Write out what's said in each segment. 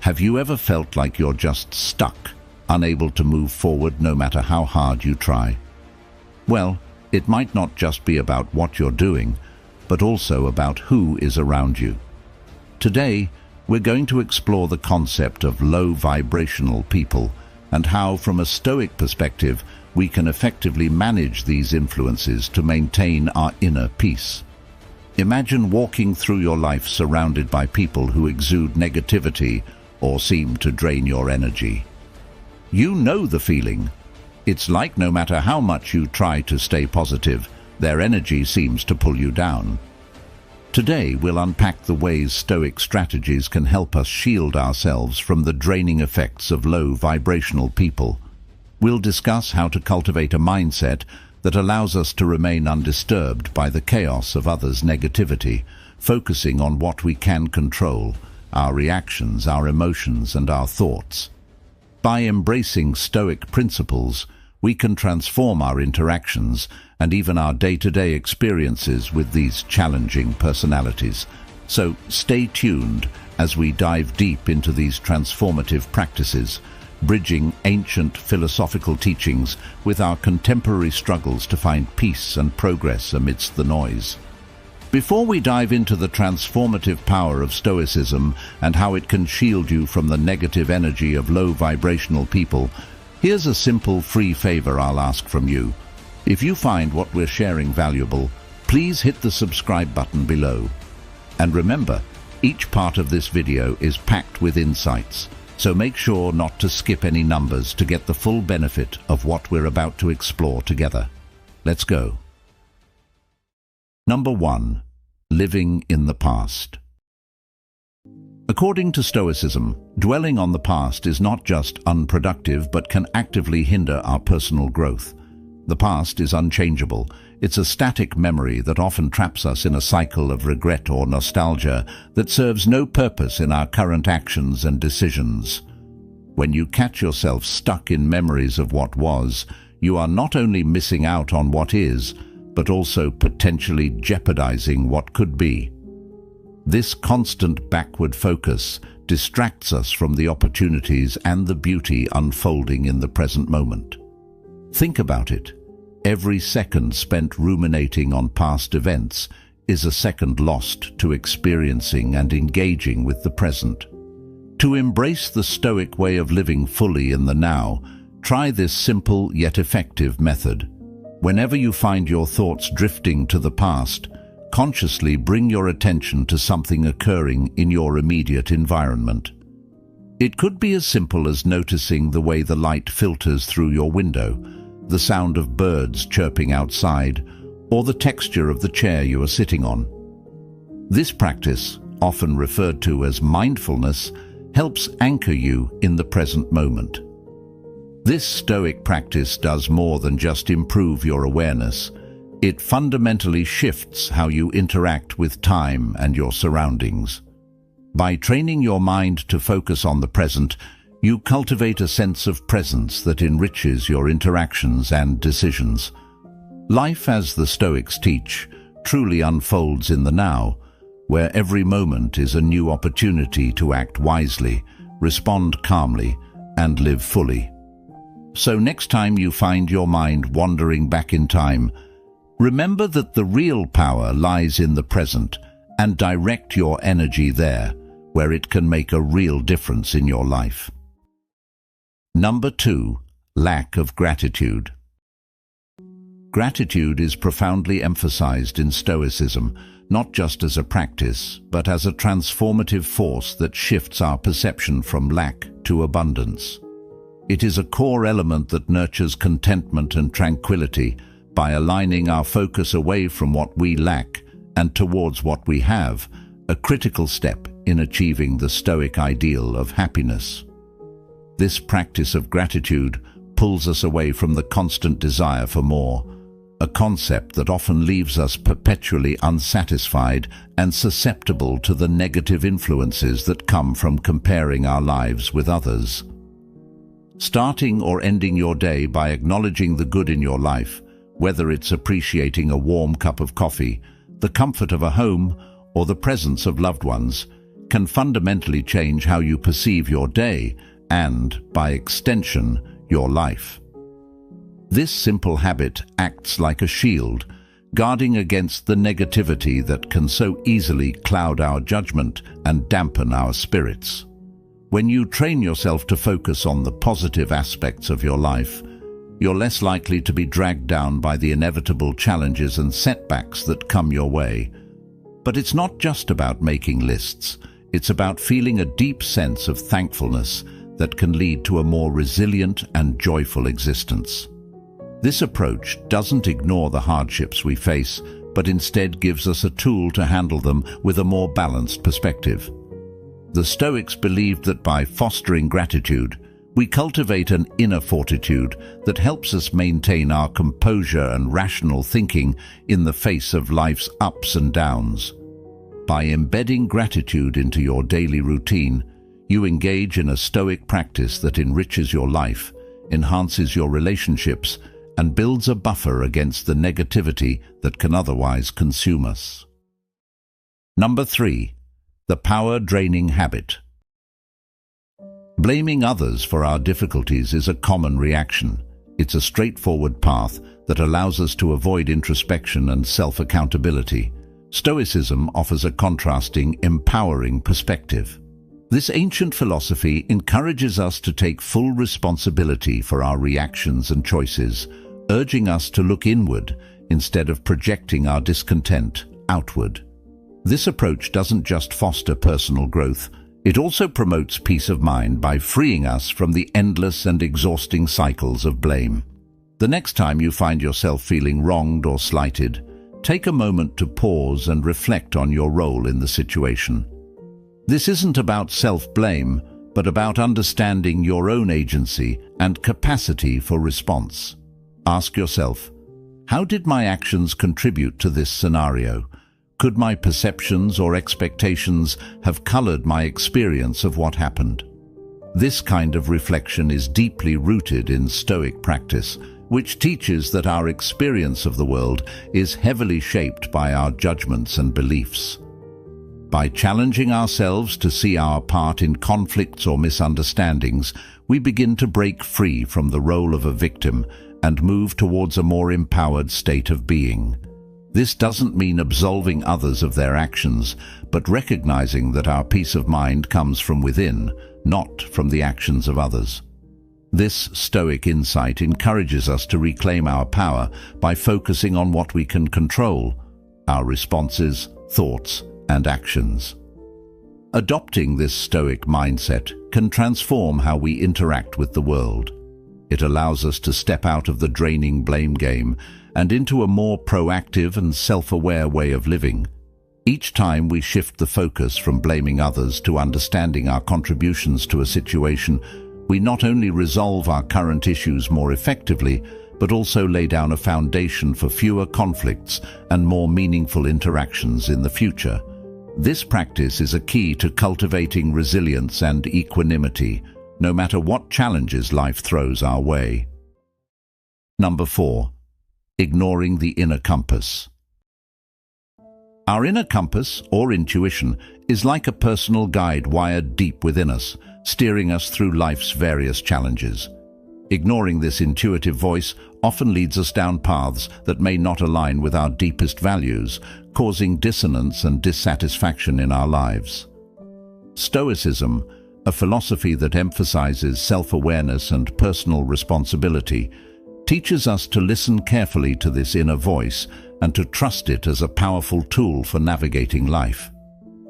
Have you ever felt like you're just stuck, unable to move forward no matter how hard you try? Well, it might not just be about what you're doing, but also about who is around you. Today, we're going to explore the concept of low vibrational people and how, from a Stoic perspective, we can effectively manage these influences to maintain our inner peace. Imagine walking through your life surrounded by people who exude negativity or seem to drain your energy. You know the feeling. It's like no matter how much you try to stay positive, their energy seems to pull you down. Today, we'll unpack the ways Stoic strategies can help us shield ourselves from the draining effects of low vibrational people. We'll discuss how to cultivate a mindset that allows us to remain undisturbed by the chaos of others' negativity, focusing on what we can control: our reactions, our emotions, and our thoughts. By embracing Stoic principles, we can transform our interactions and even our day-to-day experiences with these challenging personalities. So stay tuned as we dive deep into these transformative practices, bridging ancient philosophical teachings with our contemporary struggles to find peace and progress amidst the noise. Before we dive into the transformative power of Stoicism and how it can shield you from the negative energy of low vibrational people, here's a simple free favor I'll ask from you. If you find what we're sharing valuable, please hit the subscribe button below. And remember, each part of this video is packed with insights, so make sure not to skip any numbers to get the full benefit of what we're about to explore together. Let's go. Number 1. Living in the past. According to Stoicism, dwelling on the past is not just unproductive but can actively hinder our personal growth. The past is unchangeable. It's a static memory that often traps us in a cycle of regret or nostalgia that serves no purpose in our current actions and decisions. When you catch yourself stuck in memories of what was, you are not only missing out on what is, but also potentially jeopardizing what could be. This constant backward focus distracts us from the opportunities and the beauty unfolding in the present moment. Think about it. Every second spent ruminating on past events is a second lost to experiencing and engaging with the present. To embrace the Stoic way of living fully in the now, try this simple yet effective method. Whenever you find your thoughts drifting to the past, consciously bring your attention to something occurring in your immediate environment. It could be as simple as noticing the way the light filters through your window, the sound of birds chirping outside, or the texture of the chair you are sitting on. This practice, often referred to as mindfulness, helps anchor you in the present moment. This Stoic practice does more than just improve your awareness. It fundamentally shifts how you interact with time and your surroundings. By training your mind to focus on the present, you cultivate a sense of presence that enriches your interactions and decisions. Life, as the Stoics teach, truly unfolds in the now, where every moment is a new opportunity to act wisely, respond calmly, and live fully. So next time you find your mind wandering back in time, remember that the real power lies in the present, and direct your energy there, where it can make a real difference in your life. Number 2. Lack of gratitude. Gratitude is profoundly emphasized in Stoicism, not just as a practice, but as a transformative force that shifts our perception from lack to abundance. It is a core element that nurtures contentment and tranquility by aligning our focus away from what we lack and towards what we have, a critical step in achieving the Stoic ideal of happiness. This practice of gratitude pulls us away from the constant desire for more, a concept that often leaves us perpetually unsatisfied and susceptible to the negative influences that come from comparing our lives with others. Starting or ending your day by acknowledging the good in your life, whether it's appreciating a warm cup of coffee, the comfort of a home, or the presence of loved ones, can fundamentally change how you perceive your day and, by extension, your life. This simple habit acts like a shield, guarding against the negativity that can so easily cloud our judgment and dampen our spirits. When you train yourself to focus on the positive aspects of your life, you're less likely to be dragged down by the inevitable challenges and setbacks that come your way. But it's not just about making lists. It's about feeling a deep sense of thankfulness that can lead to a more resilient and joyful existence. This approach doesn't ignore the hardships we face, but instead gives us a tool to handle them with a more balanced perspective. The Stoics believed that by fostering gratitude, we cultivate an inner fortitude that helps us maintain our composure and rational thinking in the face of life's ups and downs. By embedding gratitude into your daily routine, you engage in a Stoic practice that enriches your life, enhances your relationships, and builds a buffer against the negativity that can otherwise consume us. Number 3. The power-draining habit. Blaming others for our difficulties is a common reaction. It's a straightforward path that allows us to avoid introspection and self-accountability. Stoicism offers a contrasting, empowering perspective. This ancient philosophy encourages us to take full responsibility for our reactions and choices, urging us to look inward instead of projecting our discontent outward. This approach doesn't just foster personal growth, it also promotes peace of mind by freeing us from the endless and exhausting cycles of blame. The next time you find yourself feeling wronged or slighted, take a moment to pause and reflect on your role in the situation. This isn't about self-blame, but about understanding your own agency and capacity for response. Ask yourself, how did my actions contribute to this scenario? Could my perceptions or expectations have colored my experience of what happened? This kind of reflection is deeply rooted in Stoic practice, which teaches that our experience of the world is heavily shaped by our judgments and beliefs. By challenging ourselves to see our part in conflicts or misunderstandings, we begin to break free from the role of a victim and move towards a more empowered state of being. This doesn't mean absolving others of their actions, but recognizing that our peace of mind comes from within, not from the actions of others. This Stoic insight encourages us to reclaim our power by focusing on what we can control, our responses, thoughts, and actions. Adopting this Stoic mindset can transform how we interact with the world. It allows us to step out of the draining blame game and into a more proactive and self-aware way of living. Each time we shift the focus from blaming others to understanding our contributions to a situation, we not only resolve our current issues more effectively, but also lay down a foundation for fewer conflicts and more meaningful interactions in the future. This practice is a key to cultivating resilience and equanimity, no matter what challenges life throws our way. Number 4. Ignoring the inner compass. Our inner compass, or intuition, is like a personal guide wired deep within us, steering us through life's various challenges. Ignoring this intuitive voice often leads us down paths that may not align with our deepest values, causing dissonance and dissatisfaction in our lives. Stoicism, a philosophy that emphasizes self-awareness and personal responsibility, teaches us to listen carefully to this inner voice and to trust it as a powerful tool for navigating life.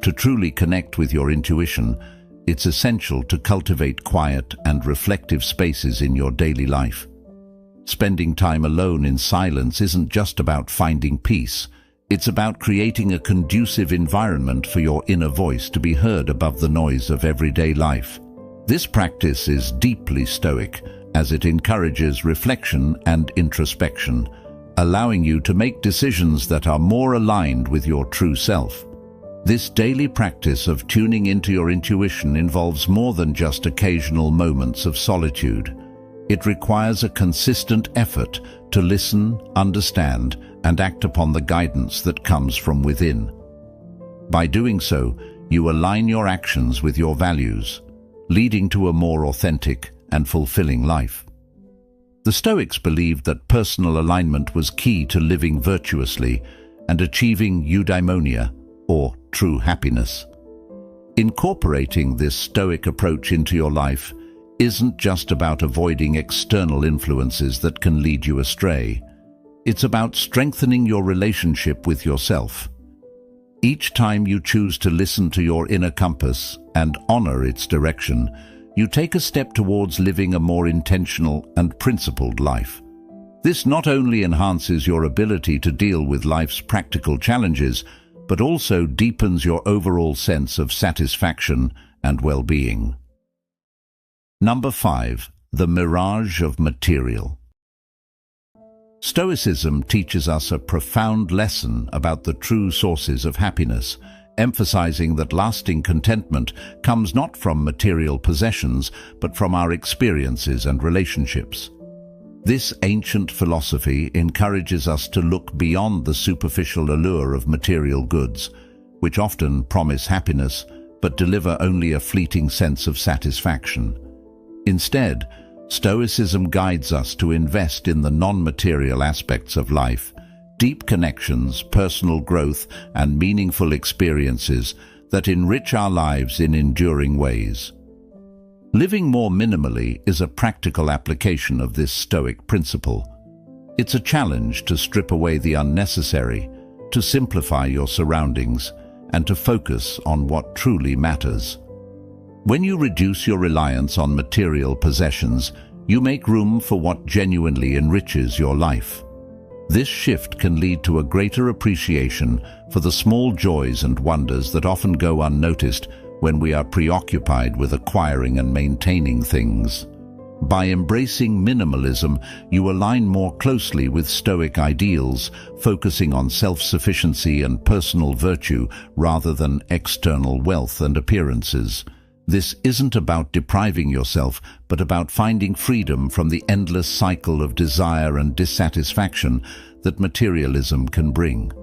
To truly connect with your intuition, it's essential to cultivate quiet and reflective spaces in your daily life. Spending time alone in silence isn't just about finding peace. It's about creating a conducive environment for your inner voice to be heard above the noise of everyday life. This practice is deeply Stoic, as it encourages reflection and introspection, allowing you to make decisions that are more aligned with your true self. This daily practice of tuning into your intuition involves more than just occasional moments of solitude. It requires a consistent effort to listen, understand, and act upon the guidance that comes from within. By doing so, you align your actions with your values, leading to a more authentic and fulfilling life. The Stoics believed that personal alignment was key to living virtuously and achieving eudaimonia, or true happiness. Incorporating this Stoic approach into your life isn't just about avoiding external influences that can lead you astray. It's about strengthening your relationship with yourself. Each time you choose to listen to your inner compass and honor its direction, you take a step towards living a more intentional and principled life. This not only enhances your ability to deal with life's practical challenges, but also deepens your overall sense of satisfaction and well-being. Number 5. The mirage of material. Stoicism teaches us a profound lesson about the true sources of happiness, emphasizing that lasting contentment comes not from material possessions, but from our experiences and relationships. This ancient philosophy encourages us to look beyond the superficial allure of material goods, which often promise happiness but deliver only a fleeting sense of satisfaction. Instead, Stoicism guides us to invest in the non-material aspects of life, deep connections, personal growth, and meaningful experiences that enrich our lives in enduring ways. Living more minimally is a practical application of this Stoic principle. It's a challenge to strip away the unnecessary, to simplify your surroundings, and to focus on what truly matters. When you reduce your reliance on material possessions, you make room for what genuinely enriches your life. This shift can lead to a greater appreciation for the small joys and wonders that often go unnoticed when we are preoccupied with acquiring and maintaining things. By embracing minimalism, you align more closely with Stoic ideals, focusing on self-sufficiency and personal virtue rather than external wealth and appearances. This isn't about depriving yourself, but about finding freedom from the endless cycle of desire and dissatisfaction that materialism can bring.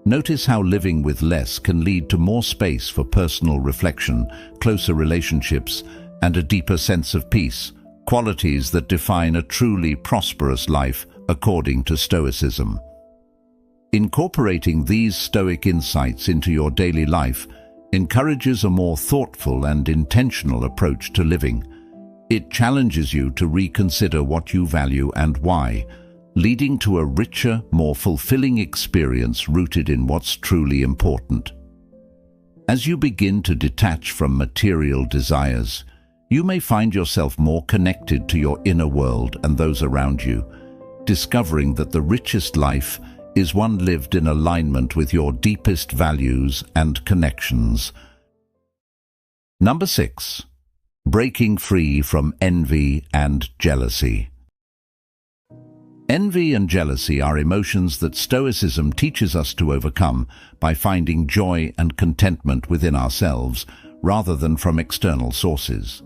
Notice how living with less can lead to more space for personal reflection, closer relationships, and a deeper sense of peace, qualities that define a truly prosperous life according to Stoicism. Incorporating these Stoic insights into your daily life encourages a more thoughtful and intentional approach to living. It challenges you to reconsider what you value and why, leading to a richer, more fulfilling experience rooted in what's truly important. As you begin to detach from material desires, you may find yourself more connected to your inner world and those around you, discovering that the richest life is one lived in alignment with your deepest values and connections. Number 6. Breaking free from envy and jealousy. Envy and jealousy are emotions that Stoicism teaches us to overcome by finding joy and contentment within ourselves rather than from external sources.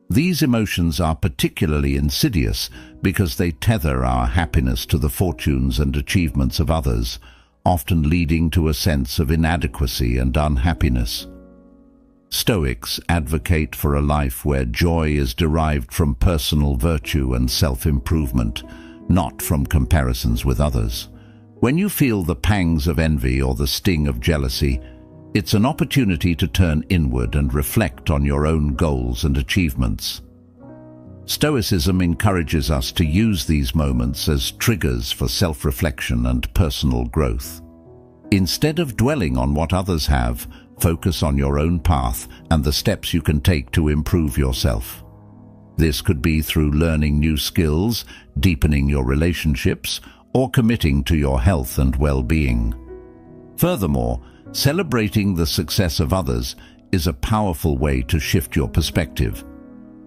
These emotions are particularly insidious because they tether our happiness to the fortunes and achievements of others, often leading to a sense of inadequacy and unhappiness. Stoics advocate for a life where joy is derived from personal virtue and self-improvement, not from comparisons with others. When you feel the pangs of envy or the sting of jealousy, it's an opportunity to turn inward and reflect on your own goals and achievements. Stoicism encourages us to use these moments as triggers for self-reflection and personal growth. Instead of dwelling on what others have, focus on your own path and the steps you can take to improve yourself. This could be through learning new skills, deepening your relationships, or committing to your health and well-being. Furthermore, celebrating the success of others is a powerful way to shift your perspective.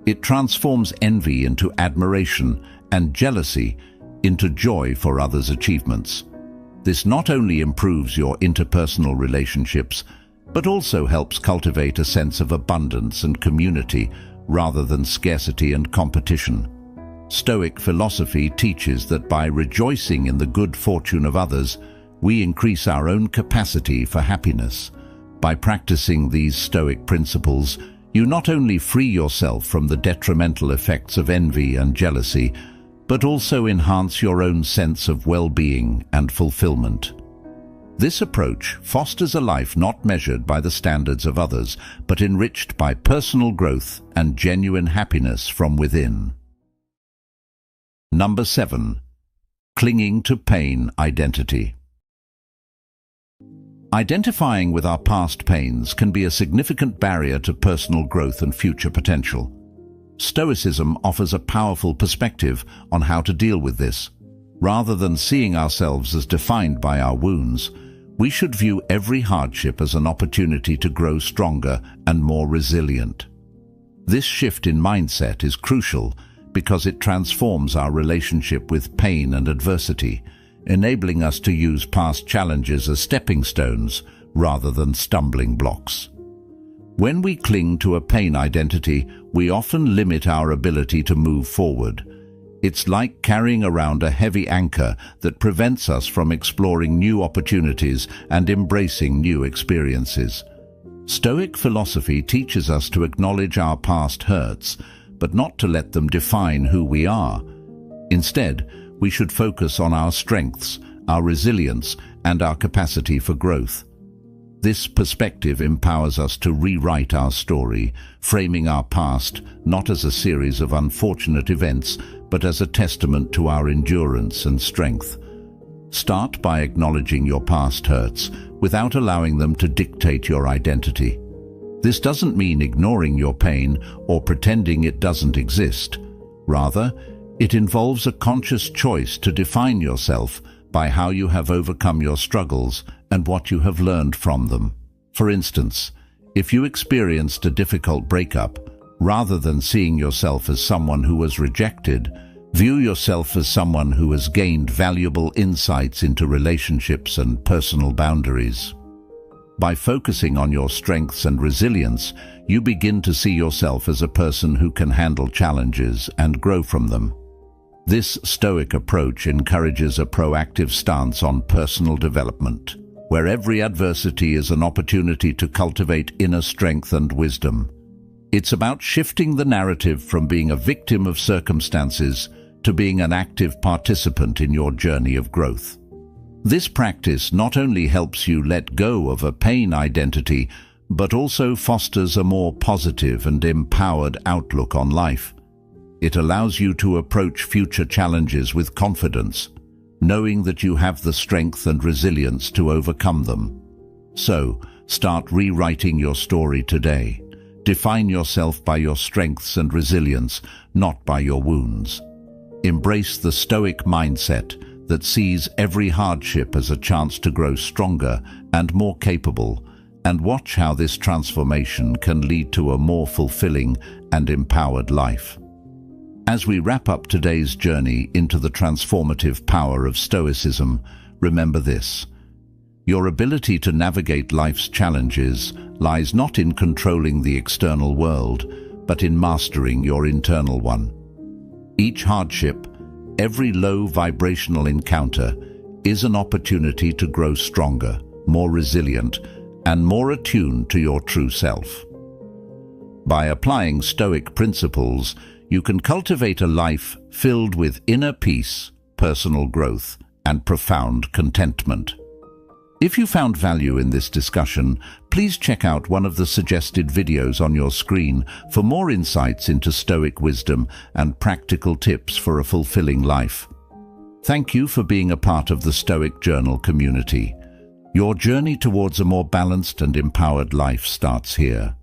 It transforms envy into admiration and jealousy into joy for others' achievements. This not only improves your interpersonal relationships, but also helps cultivate a sense of abundance and community rather than scarcity and competition. Stoic philosophy teaches that by rejoicing in the good fortune of others, we increase our own capacity for happiness, By practicing these Stoic principles, you not only free yourself from the detrimental effects of envy and jealousy, but also enhance your own sense of well-being and fulfillment. This approach fosters a life not measured by the standards of others, but enriched by personal growth and genuine happiness from within. Number 7. Clinging to pain identity. Identifying with our past pains can be a significant barrier to personal growth and future potential. Stoicism offers a powerful perspective on how to deal with this. Rather than seeing ourselves as defined by our wounds, we should view every hardship as an opportunity to grow stronger and more resilient. This shift in mindset is crucial because it transforms our relationship with pain and adversity, enabling us to use past challenges as stepping stones rather than stumbling blocks. When we cling to a pain identity, we often limit our ability to move forward. It's like carrying around a heavy anchor that prevents us from exploring new opportunities and embracing new experiences. Stoic philosophy teaches us to acknowledge our past hurts, but not to let them define who we are. Instead, we should focus on our strengths, our resilience, and our capacity for growth. This perspective empowers us to rewrite our story, framing our past not as a series of unfortunate events, but as a testament to our endurance and strength. Start by acknowledging your past hurts without allowing them to dictate your identity. This doesn't mean ignoring your pain or pretending it doesn't exist. Rather, it involves a conscious choice to define yourself by how you have overcome your struggles and what you have learned from them. For instance, if you experienced a difficult breakup, rather than seeing yourself as someone who was rejected, view yourself as someone who has gained valuable insights into relationships and personal boundaries. By focusing on your strengths and resilience, you begin to see yourself as a person who can handle challenges and grow from them. This Stoic approach encourages a proactive stance on personal development, where every adversity is an opportunity to cultivate inner strength and wisdom. It's about shifting the narrative from being a victim of circumstances to being an active participant in your journey of growth. This practice not only helps you let go of a pain identity, but also fosters a more positive and empowered outlook on life. It allows you to approach future challenges with confidence, knowing that you have the strength and resilience to overcome them. So, start rewriting your story today. Define yourself by your strengths and resilience, not by your wounds. Embrace the Stoic mindset that sees every hardship as a chance to grow stronger and more capable, and watch how this transformation can lead to a more fulfilling and empowered life. As we wrap up today's journey into the transformative power of Stoicism, remember this: your ability to navigate life's challenges lies not in controlling the external world, but in mastering your internal one. Each hardship, every low vibrational encounter, is an opportunity to grow stronger, more resilient, and more attuned to your true self. By applying Stoic principles, you can cultivate a life filled with inner peace, personal growth, and profound contentment. If you found value in this discussion, please check out one of the suggested videos on your screen for more insights into Stoic wisdom and practical tips for a fulfilling life. Thank you for being a part of the Stoic Journal community. Your journey towards a more balanced and empowered life starts here.